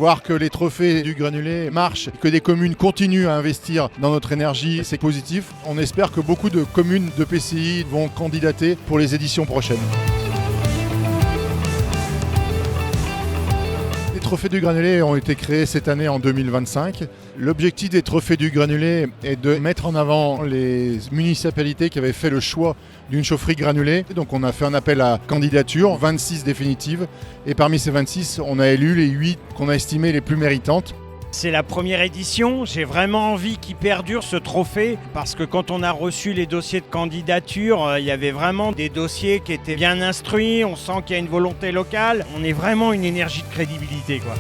Voir que les trophées du granulé marchent, que des communes continuent à investir dans notre énergie, c'est positif. On espère que beaucoup de communes de PCI vont candidater pour les éditions prochaines. Les trophées du granulé ont été créés cette année en 2025. L'objectif des trophées du granulé est de mettre en avant les municipalités qui avaient fait le choix d'une chaufferie granulée. Donc on a fait un appel à candidature, 26 définitives. Et parmi ces 26, on a élu les 8 qu'on a estimées les plus méritantes. C'est la première édition, j'ai vraiment envie qu'il perdure ce trophée parce que quand on a reçu les dossiers de candidature, il y avait vraiment des dossiers qui étaient bien instruits, on sent qu'il y a une volonté locale, on est vraiment une énergie de crédibilité, quoi.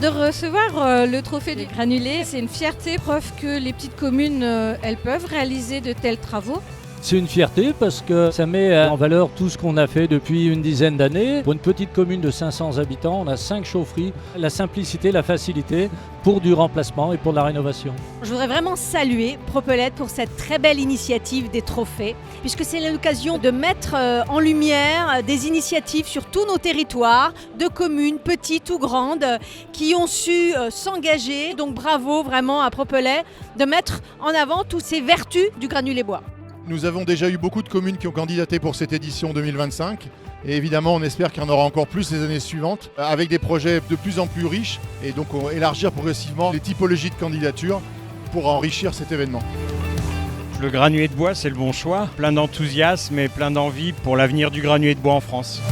De recevoir le trophée du granulé, c'est une fierté, preuve que les petites communes, elles peuvent réaliser de tels travaux. C'est une fierté parce que ça met en valeur tout ce qu'on a fait depuis une dizaine d'années. Pour une petite commune de 500 habitants, on a 5 chaufferies. La simplicité, la facilité pour du remplacement et pour la rénovation. Je voudrais vraiment saluer Propelette pour cette très belle initiative des trophées, puisque c'est l'occasion de mettre en lumière des initiatives sur tous nos territoires, de communes petites ou grandes, qui ont su s'engager. Donc bravo vraiment à Propelette de mettre en avant toutes ces vertus du granulé bois. Nous avons déjà eu beaucoup de communes qui ont candidaté pour cette édition 2025 et évidemment on espère qu'il y en aura encore plus les années suivantes avec des projets de plus en plus riches et donc on va élargir progressivement les typologies de candidatures pour enrichir cet événement. Le granulé de bois, c'est le bon choix, plein d'enthousiasme et plein d'envie pour l'avenir du granulé de bois en France.